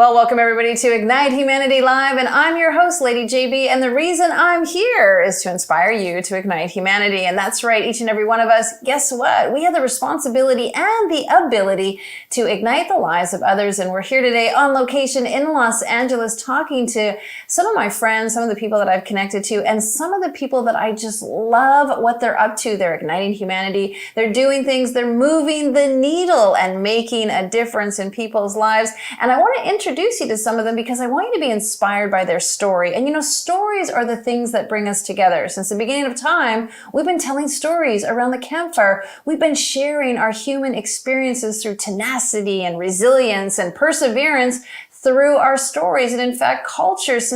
Well, welcome everybody to Ignite Humanity Live, and I'm your host, Lady JB, and the reason I'm here is to inspire you to ignite humanity. And that's right, each and every one of us, guess what? We have the responsibility and the ability to ignite the lives of others, and we're here today on location in Los Angeles talking to some of my friends, some of the people that I've connected to, and some of the people that I just love what they're up to. They're igniting humanity, they're doing things, they're moving the needle and making a difference in people's lives. And I want to introduce you to some of them because I want you to be inspired by their story. And you know, stories are the things that bring us together. Since the beginning of time, we've been telling stories around the campfire. We've been sharing our human experiences through tenacity and resilience and perseverance through our stories. And in fact, cultures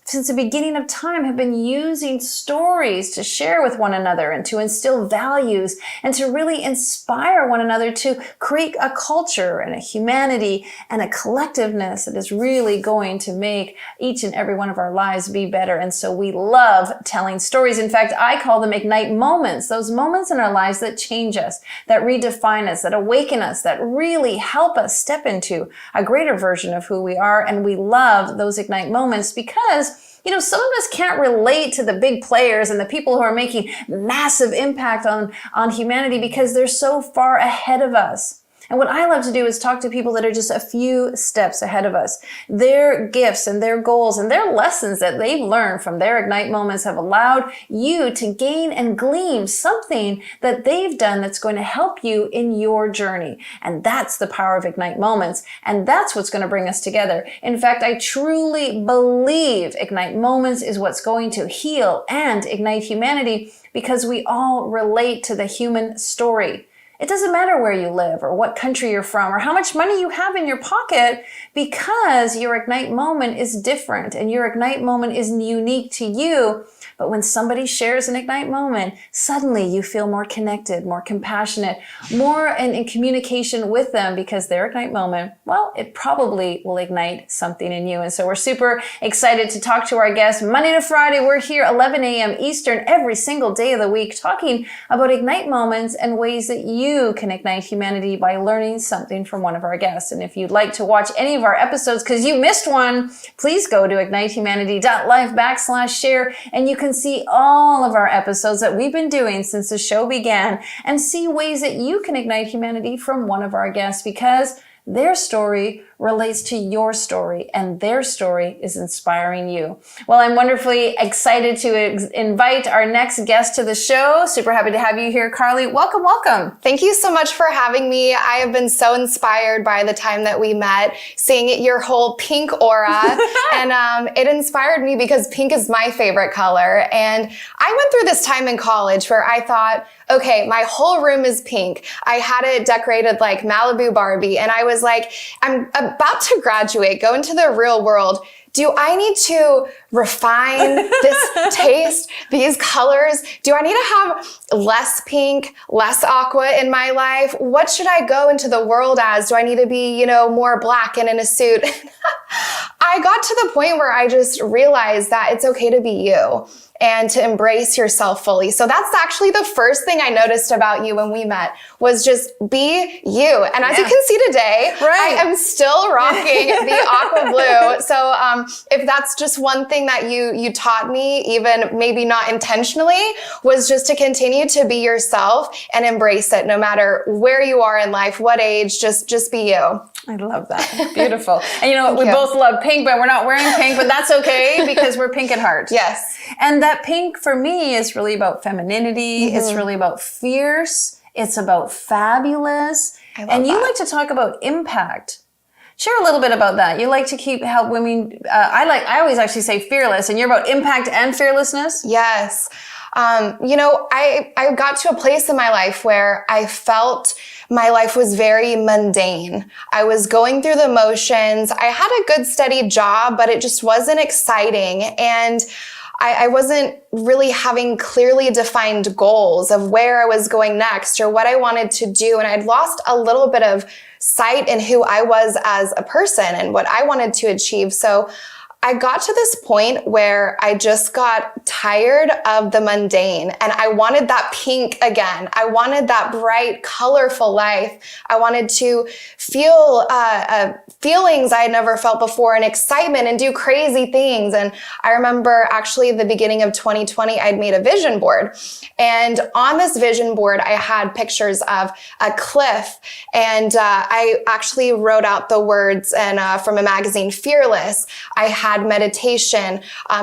since the beginning of time have been using stories to share with one another and to instill values and to really inspire one another to create a culture and a humanity and a collectiveness that is really going to make each and every one of our lives be better. And so we love telling stories. In fact, I call them Ignite moments, those moments in our lives that change us, that redefine us, that awaken us, that really help us step into a greater version of who we are. And we love those Ignite moments because you know, some of us can't relate to the big players and the people who are making massive impact on humanity because they're so far ahead of us. And what I love to do is talk to people that are just a few steps ahead of us. Their gifts and their goals and their lessons that they've learned from their Ignite moments have allowed you to gain and glean something that they've done that's going to help you in your journey. And that's the power of Ignite moments. And that's what's going to bring us together. In fact, I truly believe Ignite moments is what's going to heal and ignite humanity because we all relate to the human story. It doesn't matter where you live or what country you're from or how much money you have in your pocket because your Ignite moment is different and your Ignite moment is unique to you. But when somebody shares an Ignite moment, suddenly you feel more connected, more compassionate, more in communication with them because their Ignite moment, well, it probably will ignite something in you. And so we're super excited to talk to our guests. Monday to Friday, we're here 11 a.m. Eastern every single day of the week talking about Ignite moments and ways that you can ignite humanity by learning something from one of our guests. And if you'd like to watch any of our episodes because you missed one, please go to ignitehumanity.live/share and you can see all of our episodes that we've been doing since the show began and see ways that you can ignite humanity from one of our guests because their story relates to your story and their story is inspiring you. Well, I'm wonderfully excited to invite our next guest to the show. Super happy to have you here, Carly. Welcome, welcome. Thank you so much for having me. I have been so inspired by the time that we met, seeing your whole pink aura. And it inspired me because pink is my favorite color. And I went through this time in college where I thought, okay, my whole room is pink. I had it decorated like Malibu Barbie. And I was like, I'm about to graduate, go into the real world. Do I need to refine this taste, these colors? Do I need to have less pink, less aqua in my life? What should I go into the world as? Do I need to be, you know, more black and in a suit? I got to the point where I just realized that it's okay to be you and to embrace yourself fully. So that's actually the first thing I noticed about you when we met was just be you. And as you can see today, I am still rocking the aqua blue. So if that's just one thing that you taught me, even maybe not intentionally, was just to continue to be yourself and embrace it no matter where you are in life, what age, just be you. I love that. Beautiful. And you know, we both love pink, but we're not wearing pink, but that's okay because we're pink at heart. Yes. And that pink for me is really about femininity. Mm-hmm. It's really about fierce. It's about fabulous. And you like to talk about impact. Share a little bit about that. You like to help women. I always actually say fearless, and you're about impact and fearlessness. Yes. You know, I got to a place in my life where I felt my life was very mundane. I was going through the motions. I had a good steady job, but it just wasn't exciting. And I wasn't really having clearly defined goals of where I was going next or what I wanted to do. And I'd lost a little bit of sight in who I was as a person and what I wanted to achieve. So I got to this point where I just got tired of the mundane and I wanted that pink again. I wanted that bright, colorful life. I wanted to feel feelings I had never felt before and excitement and do crazy things. And I remember actually at the beginning of 2020, I'd made a vision board. And on this vision board, I had pictures of a cliff. And I actually wrote out the words and from a magazine, Fearless. I had meditation,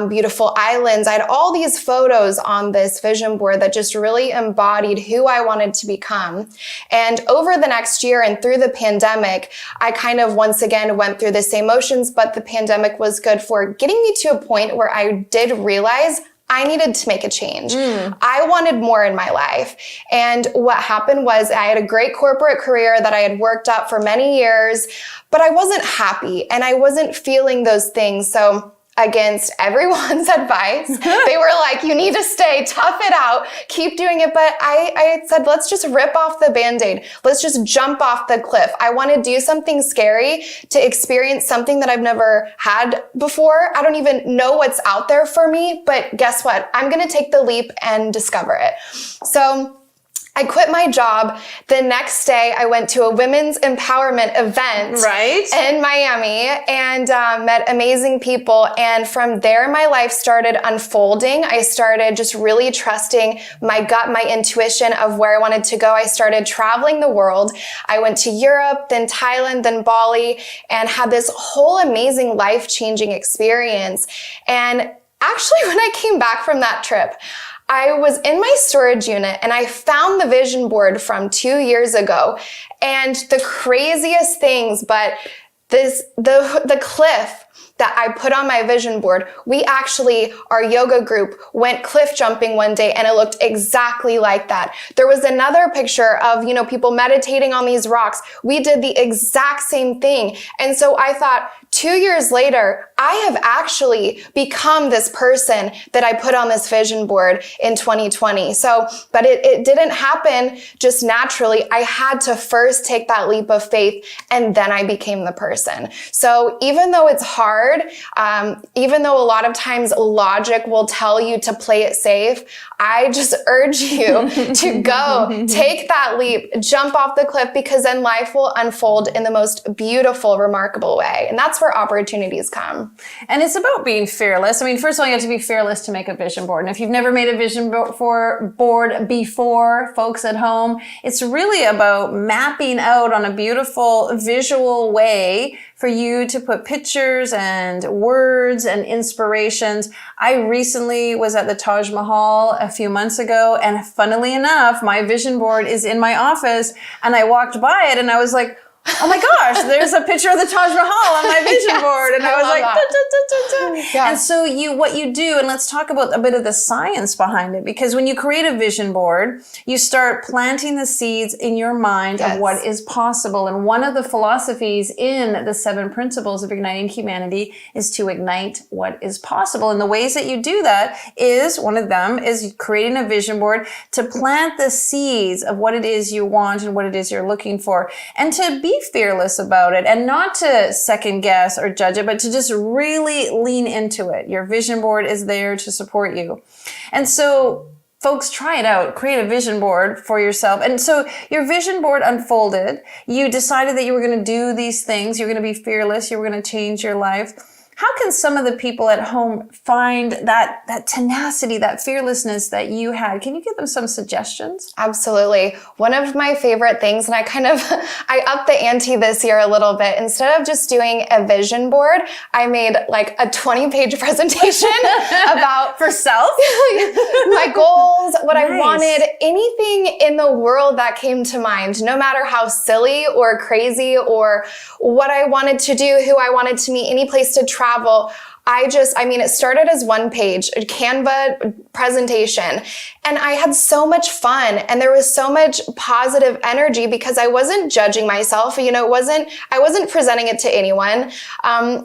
beautiful islands. I had all these photos on this vision board that just really embodied who I wanted to become. And over the next year and through the pandemic, I kind of once again went through the same motions, but the pandemic was good for getting me to a point where I did realize I needed to make a change. I wanted more in my life. And what happened was I had a great corporate career that I had worked up for many years, but I wasn't happy and I wasn't feeling those things. So against everyone's advice, they were like, you need to stay, tough it out, keep doing it. But I said, let's just rip off the Band-Aid. Let's just jump off the cliff. I want to do something scary, to experience something that I've never had before. I don't even know what's out there for me, but guess what? I'm going to take the leap and discover it. So I quit my job. The next day, I went to a women's empowerment event in Miami and met amazing people. And from there, my life started unfolding. I started just really trusting my gut, my intuition of where I wanted to go. I started traveling the world. I went to Europe, then Thailand, then Bali, and had this whole amazing life-changing experience. And actually, when I came back from that trip, I was in my storage unit and I found the vision board from 2 years ago, and the craziest things, but the cliff that I put on my vision board, we actually, our yoga group went cliff jumping one day and it looked exactly like that. There was another picture of, people meditating on these rocks. We did the exact same thing. And so I thought, 2 years later, I have actually become this person that I put on this vision board in 2020. But it didn't happen just naturally. I had to first take that leap of faith, and then I became the person. So even though it's hard, even though a lot of times logic will tell you to play it safe, I just urge you to go, take that leap, jump off the cliff, because then life will unfold in the most beautiful, remarkable way. And that's where opportunities come. And it's about being fearless. I mean, first of all, you have to be fearless to make a vision board. And if you've never made a vision board before, folks at home, it's really about mapping out on a beautiful visual way for you to put pictures and words and inspirations. I recently was at the Taj Mahal a few months ago, and funnily enough, my vision board is in my office, and I walked by it and I was like, oh my gosh, there's a picture of the Taj Mahal on my vision board. And I was like, da, da, da, da, da. Yeah. And so what you do, and let's talk about a bit of the science behind it, because when you create a vision board, you start planting the seeds in your mind of what is possible. And one of the philosophies in the 7 principles of igniting humanity is to ignite what is possible. And the ways that you do that is, one of them is creating a vision board to plant the seeds of what it is you want and what it is you're looking for, and to be fearless about it, and not to second guess or judge it, but to just really lean into it. Your vision board is there to support you. And so folks, try it out. Create a vision board for yourself. And so your vision board unfolded. You decided that you were going to do these things. You're going to be fearless. You were going to change your life. How can some of the people at home find that tenacity, that fearlessness that you had? Can you give them some suggestions? Absolutely. One of my favorite things, and I upped the ante this year a little bit. Instead of just doing a vision board, I made like a 20-page presentation about for self, my goals, what I wanted, anything in the world that came to mind, no matter how silly or crazy or what I wanted to do, who I wanted to meet, any place to travel. It started as one page, a Canva presentation, and I had so much fun, and there was so much positive energy because I wasn't judging myself. I wasn't presenting it to anyone.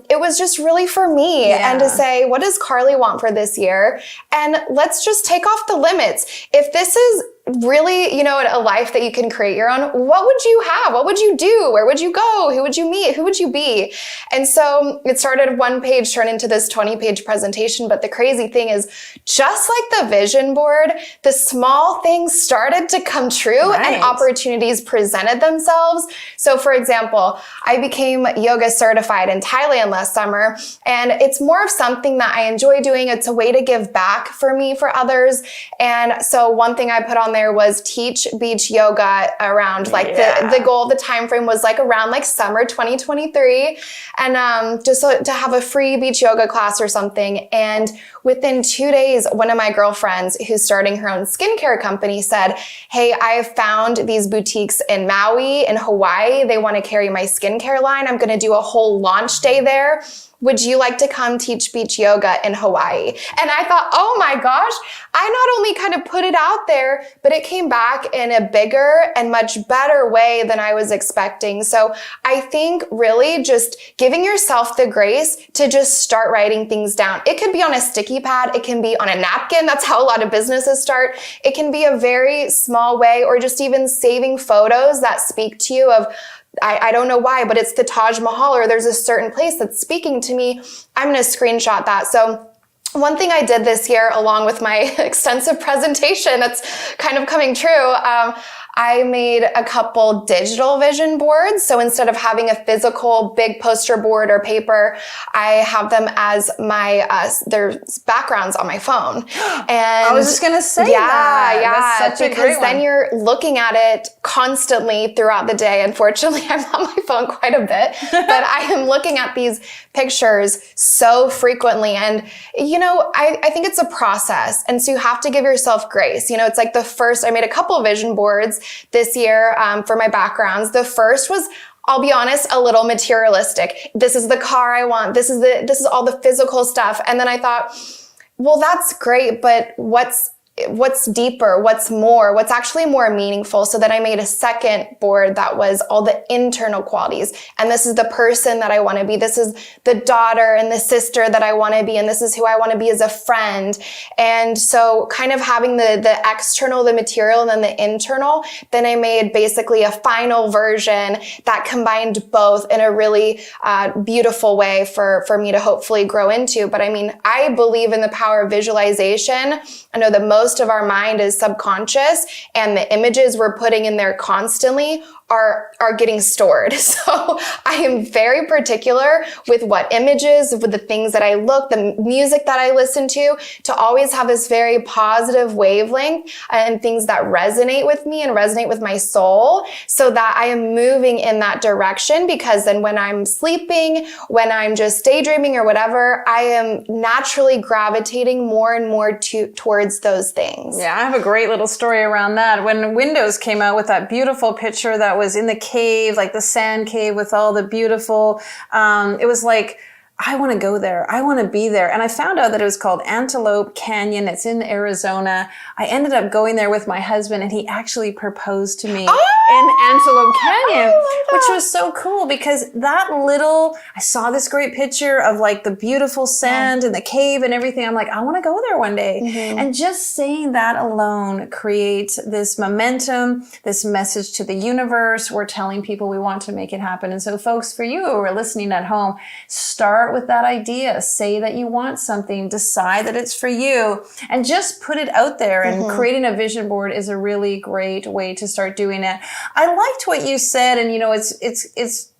It was just really for me and to say, what does Carly want for this year? And let's just take off the limits. If this is really, a life that you can create your own, what would you have? What would you do? Where would you go? Who would you meet? Who would you be? And so it started one page, turned into this 20-page presentation. But the crazy thing is, just like the vision board, the small things started to come true and opportunities presented themselves. So for example, I became yoga certified in Thailand last summer, and it's more of something that I enjoy doing. It's a way to give back for me, for others. And so one thing I put on there was teach beach yoga around like the goal of the time frame was like around like summer 2023. And just to have a free beach yoga class or something. And within 2 days, one of my girlfriends who's starting her own skincare company said, hey, I have found these boutiques in Maui, in Hawaii. They want to carry my skincare line. I'm going to do a whole launch day there. Would you like to come teach beach yoga in Hawaii? And I thought, oh my gosh, I not only kind of put it out there, but it came back in a bigger and much better way than I was expecting. So I think really just giving yourself the grace to just start writing things down. It could be on a sticky pad. It can be on a napkin. That's how a lot of businesses start. It can be a very small way, or just even saving photos that speak to you of, I don't know why, but it's the Taj Mahal, or there's a certain place that's speaking to me. I'm going to screenshot that. So one thing I did this year, along with my extensive presentation that's kind of coming true, I made a couple digital vision boards. So instead of having a physical big poster board or paper, I have them as my, their backgrounds on my phone. And I was just going to say that. That's such a great one. Because then you're looking at it constantly throughout the day. Unfortunately, I'm on my phone quite a bit, but I am looking at these pictures so frequently. And, you know, I think it's a process. And so you have to give yourself grace. You know, it's like the first, I made a couple vision boards this year for my backgrounds. The first was, I'll be honest, a little materialistic. This is the car I want. This is all the physical stuff. And then I thought, well, that's great, but what's deeper, what's more, what's actually more meaningful? So then I made a second board that was all the internal qualities. And this is the person that I want to be. This is the daughter and the sister that I want to be. And this is who I want to be as a friend. And so kind of having the external, the material, and then the internal, then I made basically a final version that combined both in a really beautiful way for me to hopefully grow into. But I mean, I believe in the power of visualization. I know that most of our mind is subconscious, and the images we're putting in there constantly are getting stored. So I am very particular with what images, with the things that I look, the music that I listen to always have this very positive wavelength and things that resonate with me and resonate with my soul, so that I am moving in that direction. Because then when I'm sleeping, when I'm just daydreaming or whatever, I am naturally gravitating more and more towards those things. Yeah, I have a great little story around that. When Windows came out with that beautiful picture that was in the cave, like the sand cave with all the beautiful, it was like, I want to go there. I want to be there. And I found out that it was called Antelope Canyon. It's in Arizona. I ended up going there with my husband, and he actually proposed to me in Antelope Canyon, which was so cool because I saw this great picture of like the beautiful sand and the cave and everything. I'm like, I want to go there one day. Mm-hmm. And just saying that alone creates this momentum, this message to the universe. We're telling people we want to make it happen. And so folks, for you who are listening at home, start with that idea. Say that you want something, decide that it's for you, and just put it out there. And creating a vision board is a really great way to start doing it. I liked what you said, and you know, it's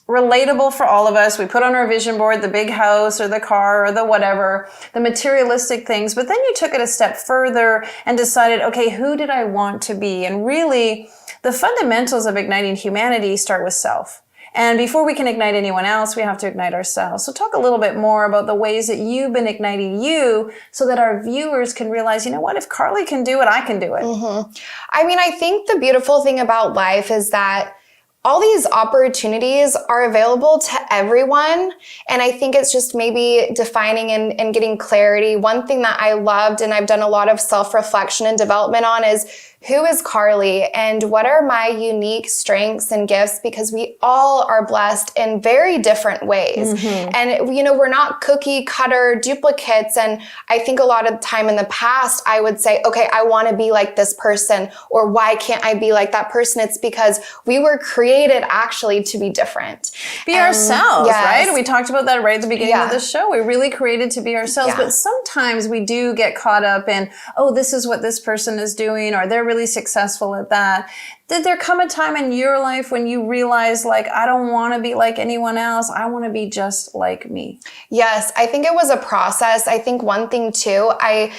relatable for all of us. We put on our vision board the big house or the car or the whatever, the materialistic things, but then you took it a step further and decided, okay, who did I want to be? And really, the fundamentals of igniting humanity start with self. And before we can ignite anyone else, we have to ignite ourselves. So talk a little bit more about the ways that you've been igniting you so that our viewers can realize, you know what, if Carly can do it, I can do it. Mm-hmm. I mean, I think the beautiful thing about life is that all these opportunities are available to everyone. And I think it's just maybe defining and getting clarity. One thing that I loved and I've done a lot of self-reflection and development on is who is Carly and what are my unique strengths and gifts? Because we all are blessed in very different ways. And, we're not cookie cutter duplicates. And I think a lot of the time in the past, I would say, okay, I want to be like this person, or why can't I be like that person? It's because we were created actually to be different. Be ourselves, right? We talked about that right at the beginning of the show. We really created to be ourselves, but sometimes we do get caught up in, oh, this is what this person is doing, or they're really successful at that. Did there come a time in your life when you realized, like, I don't want to be like anyone else. I want to be just like me? Yes, I think it was a process. I think one thing too, I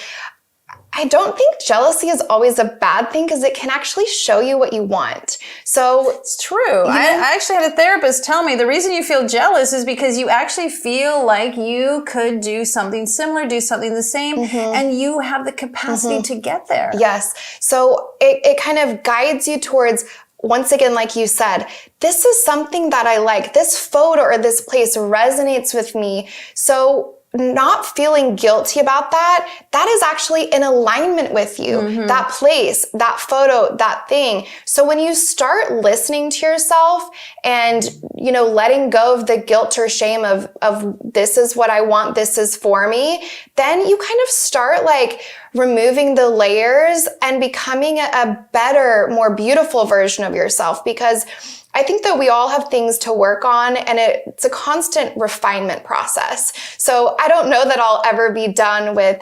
don't think jealousy is always a bad thing because it can actually show you what you want. So it's true. I actually had a therapist tell me the reason you feel jealous is because you actually feel like you could do something similar, do something the same, and you have the capacity to get there. Yes. So it kind of guides you towards, once again, like you said, this is something that I like. This photo or this place resonates with me. So not feeling guilty about that is actually in alignment with you. That place, that photo, that thing. So when you start listening to yourself and, letting go of the guilt or shame of this is what I want, this is for me, then you kind of start like removing the layers and becoming a better, more beautiful version of yourself. Because I think that we all have things to work on, and it's a constant refinement process. So I don't know that I'll ever be done with,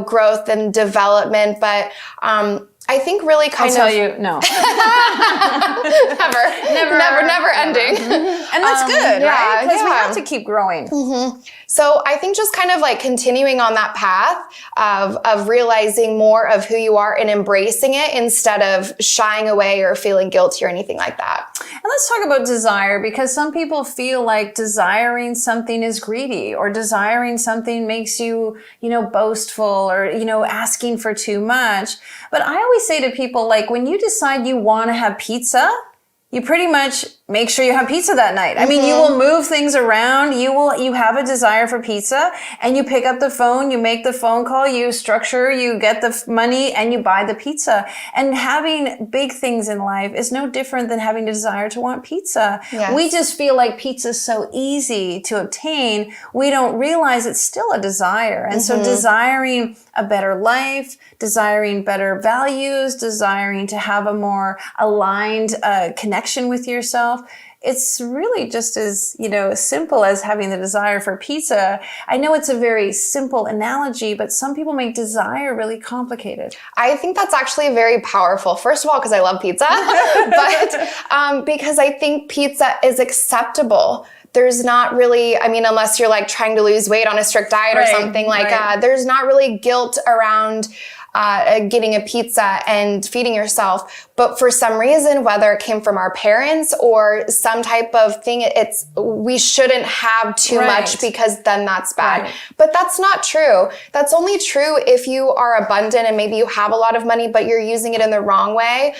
growth and development, but I think really I'll tell you, no. never ending. And that's good, right? Because we have to keep growing. So I think just kind of like continuing on that path of realizing more of who you are and embracing it instead of shying away or feeling guilty or anything like that. And let's talk about desire, because some people feel like desiring something is greedy, or desiring something makes you, boastful, or, asking for too much. But I always say to people, like, when you decide you want to have pizza, you pretty much make sure you have pizza that night. I mean, you will move things around. You have a desire for pizza, and you pick up the phone, you make the phone call, you structure, you get the money, and you buy the pizza. And having big things in life is no different than having a desire to want pizza. Yes. We just feel like pizza is so easy to obtain. We don't realize it's still a desire. And so desiring a better life, desiring better values, desiring to have a more aligned connection with yourself, it's really just as, simple as having the desire for pizza. I know it's a very simple analogy, but some people make desire really complicated. I think that's actually very powerful. First of all, because I love pizza, but because I think pizza is acceptable. There's not really, unless you're like trying to lose weight on a strict diet or something there's not really guilt around getting a pizza and feeding yourself. But for some reason, whether it came from our parents or some type of thing, we shouldn't have too much because then that's bad. But that's not true. That's only true if you are abundant and maybe you have a lot of money, but you're using it in the wrong way.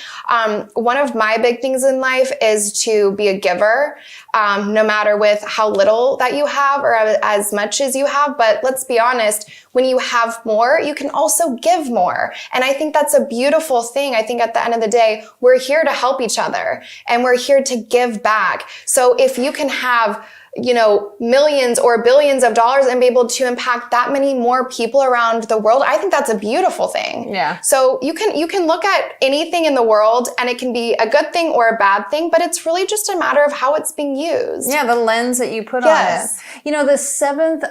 One of my big things in life is to be a giver, no matter with how little that you have or as much as you have. But let's be honest, when you have more, you can also give more. And I think that's a beautiful thing. I think at the end of the day, we're here to help each other and we're here to give back. So if you can have, millions or billions of dollars and be able to impact that many more people around the world, I think that's a beautiful thing. Yeah. So you can look at anything in the world and it can be a good thing or a bad thing, but it's really just a matter of how it's being used. Yeah, the lens that you put on it. The seventh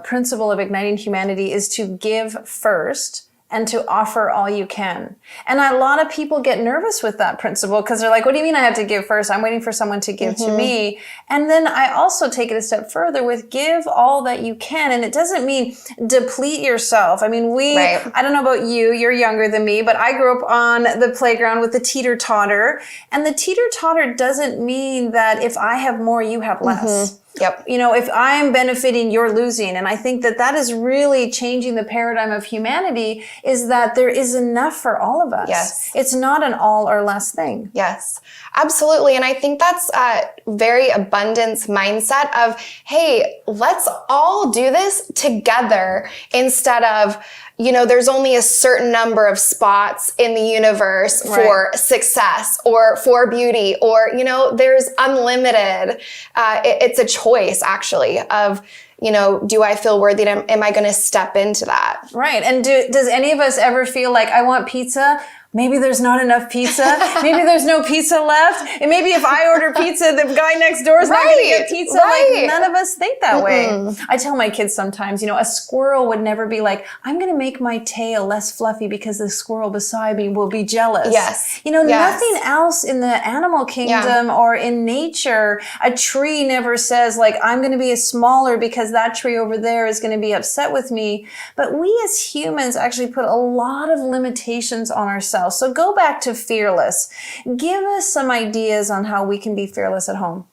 principle of igniting humanity is to give first and to offer all you can. And a lot of people get nervous with that principle because they're like, what do you mean I have to give first? I'm waiting for someone to give to me. And then I also take it a step further with give all that you can. And it doesn't mean deplete yourself. I mean, I don't know about you, you're younger than me, but I grew up on the playground with the teeter-totter. And the teeter-totter doesn't mean that if I have more, you have less. Yep. If I'm benefiting, you're losing. And I think that is really changing the paradigm of humanity, is that there is enough for all of us. Yes. It's not an all or less thing. Yes, absolutely. And I think that's a very abundance mindset of, hey, let's all do this together instead of, there's only a certain number of spots in the universe for success or for beauty, or, there's unlimited. It's a choice actually of, do I feel worthy? Am I going to step into that? Right. And does any of us ever feel like, I want pizza? Maybe there's not enough pizza. Maybe there's no pizza left. And maybe if I order pizza, the guy next door is not going to get pizza. Like, none of us think that way. I tell my kids sometimes, a squirrel would never be like, I'm going to make my tail less fluffy because the squirrel beside me will be jealous. Yes. Nothing else in the animal kingdom or in nature. A tree never says like, I'm going to be smaller because that tree over there is going to be upset with me. But we as humans actually put a lot of limitations on ourselves. So go back to fearless. Give us some ideas on how we can be fearless at home.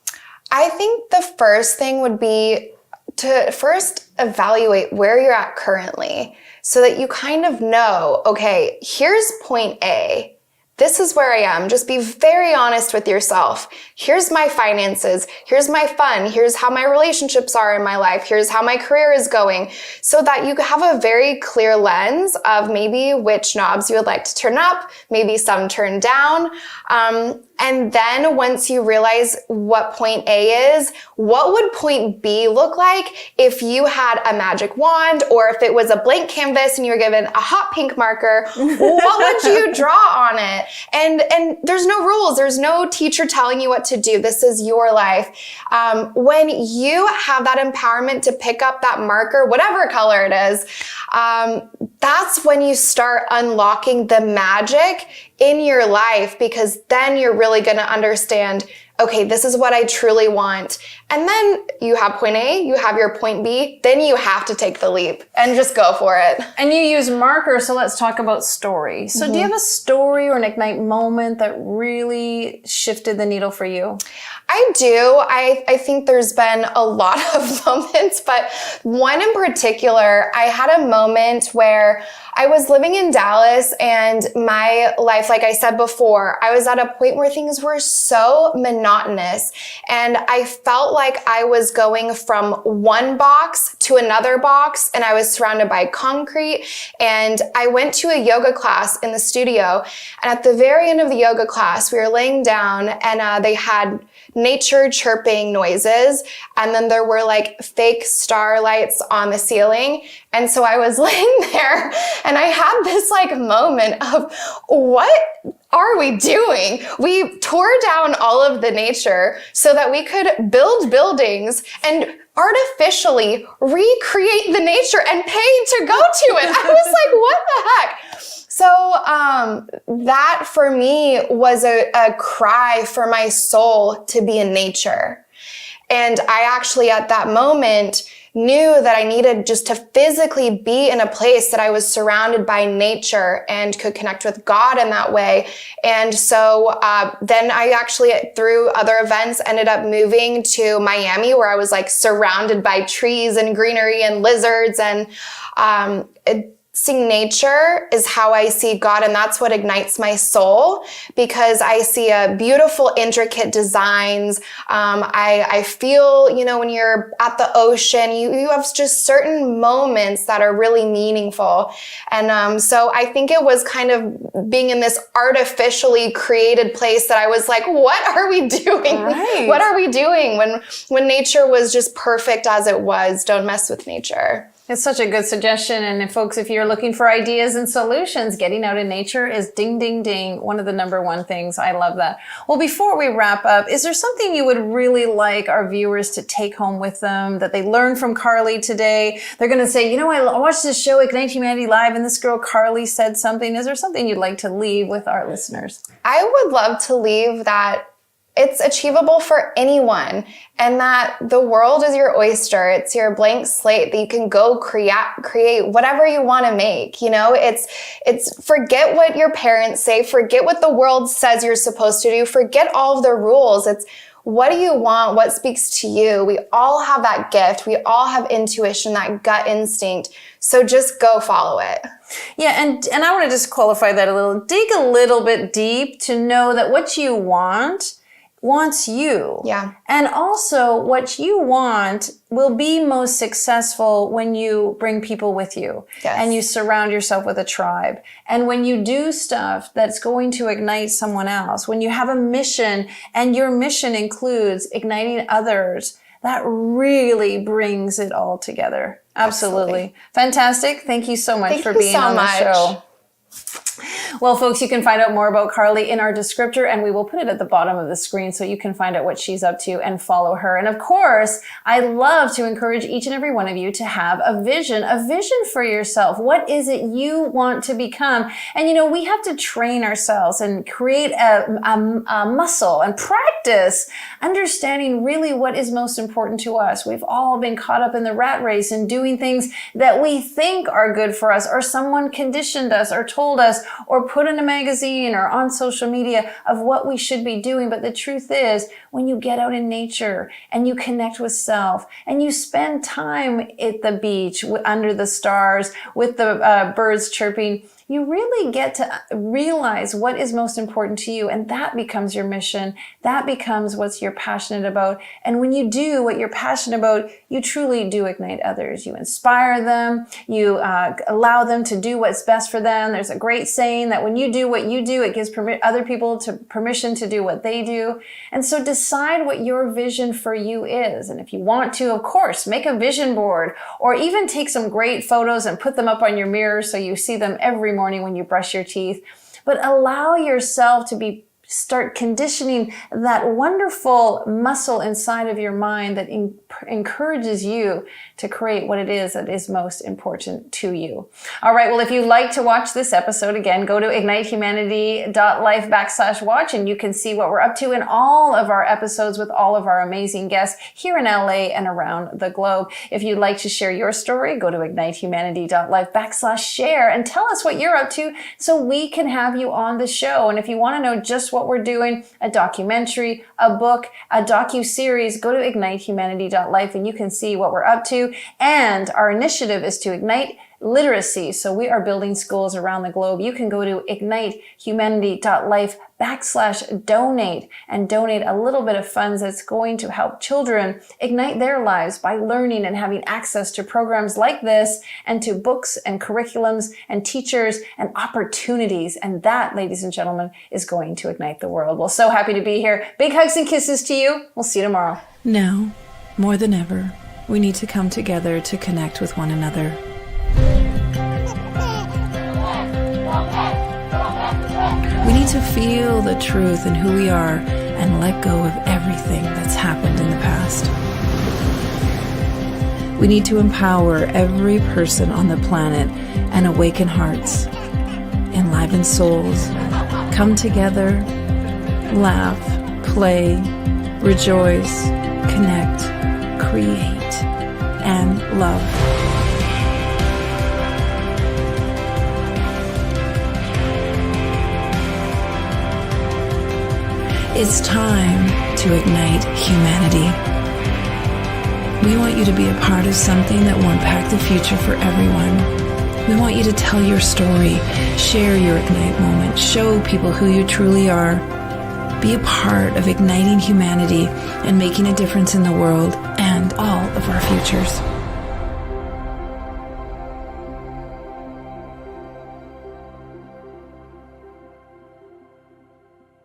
I think the first thing would be to first evaluate where you're at currently so that you kind of know, okay, here's point A. This is where I am. Just be very honest with yourself. Here's my finances. Here's my fun. Here's how my relationships are in my life. Here's how my career is going, so that you have a very clear lens of maybe which knobs you would like to turn up, maybe some turn down. And then once you realize what point A is, what would point B look like if you had a magic wand, or if it was a blank canvas and you were given a hot pink marker, what would you draw on it? And there's no rules. There's no teacher telling you what to do. This is your life. When you have that empowerment to pick up that marker, whatever color it is, that's when you start unlocking the magic in your life, because then you're really going to understand, okay, this is what I truly want. And then you have point A, you have your point B, then you have to take the leap and just go for it. And you use markers, so let's talk about story. So do you have a story or an ignite moment that really shifted the needle for you? I do. I think there's been a lot of moments, but one in particular, I had a moment where I was living in Dallas, and my life, like I said before, I was at a point where things were so monotonous, and I felt like I was going from one box to another box, and I was surrounded by concrete. And I went to a yoga class in the studio, and at the very end of the yoga class, we were laying down, and they had nature chirping noises, and then there were like fake starlights on the ceiling. And so I was laying there, and I had this like moment of, what are we doing? We tore down all of the nature so that we could build buildings and artificially recreate the nature and pay to go to it. I was like, what the heck? So that for me was a cry for my soul to be in nature. And I actually at that moment knew that I needed just to physically be in a place that I was surrounded by nature and could connect with God in that way. And so then I actually, through other events, ended up moving to Miami, where I was like surrounded by trees and greenery and lizards, and seeing nature is how I see God, and that's what ignites my soul, because I see beautiful, intricate designs. I feel, when you're at the ocean, you have just certain moments that are really meaningful. And so I think it was kind of being in this artificially created place that I was like, what are we doing? Right. What are we doing when nature was just perfect as it was? Don't mess with nature. It's such a good suggestion. And folks, if you're looking for ideas and solutions, getting out in nature is ding, ding, ding, one of the number one things. I love that. Well, before we wrap up, is there something you would really like our viewers to take home with them that they learned from Carly today? They're going to say, I watched this show, Ignite Humanity Live, and this girl Carly said something. Is there something you'd like to leave with our listeners? I would love to leave that it's achievable for anyone, and that the world is your oyster. It's your blank slate that you can go create whatever you want to make. It's forget what your parents say, forget what the world says you're supposed to do, forget all of the rules. It's what do you want? What speaks to you? We all have that gift. We all have intuition, that gut instinct. So just go follow it. Yeah, and I want to just qualify that a little. Dig a little bit deep to know that what you want wants you. Yeah. And also what you want will be most successful when you bring people with you. Yes. And you surround yourself with a tribe. And when you do stuff that's going to ignite someone else, when you have a mission and your mission includes igniting others, that really brings it all together. Absolutely. Fantastic. Thank you so much for being on the show. Well, folks, you can find out more about Carly in our descriptor, and we will put it at the bottom of the screen so you can find out what she's up to and follow her. And of course, I love to encourage each and every one of you to have a vision for yourself. What is it you want to become? And, you know, we have to train ourselves and create a muscle and practice understanding really what is most important to us. We've all been caught up in the rat race and doing things that we think are good for us, or someone conditioned us or told us, or put in a magazine or on social media of what we should be doing. But the truth is, when you get out in nature and you connect with self and you spend time at the beach under the stars with the birds chirping, you really get to realize what is most important to you. And that becomes your mission. That becomes what you're passionate about. And when you do what you're passionate about, you truly do ignite others. You inspire them. You allow them to do what's best for them. There's a great saying that when you do what you do, it gives other people permission to do what they do. And so decide what your vision for you is. And if you want to, of course, make a vision board, or even take some great photos and put them up on your mirror so you see them every morning when you brush your teeth. But allow yourself to start conditioning that wonderful muscle inside of your mind that encourages you to create what it is that is most important to you. All right. Well, if you'd like to watch this episode again, go to ignitehumanity.life/watch, and you can see what we're up to in all of our episodes with all of our amazing guests here in LA and around the globe. If you'd like to share your story, go to ignitehumanity.life/share and tell us what you're up to so we can have you on the show. And if you want to know just what we're doing, a documentary, a book, a docu-series, go to ignitehumanity.life and you can see what we're up to. And our initiative is to ignite literacy. So we are building schools around the globe. You can go to ignitehumanity.life/donate and donate a little bit of funds that's going to help children ignite their lives by learning and having access to programs like this, and to books and curriculums and teachers and opportunities. And that, ladies and gentlemen, is going to ignite the world. Well, so happy to be here. Big hugs and kisses to you. We'll see you tomorrow. Now, more than ever, we need to come together to connect with one another. We need to feel the truth in who we are and let go of everything that's happened in the past. We need to empower every person on the planet and awaken hearts, enliven souls, come together, laugh, play, rejoice, connect, create, and love. It's time to ignite humanity. We want you to be a part of something that will impact the future for everyone. We want you to tell your story, share your Ignite moment, show people who you truly are. Be a part of igniting humanity and making a difference in the world and all of our futures.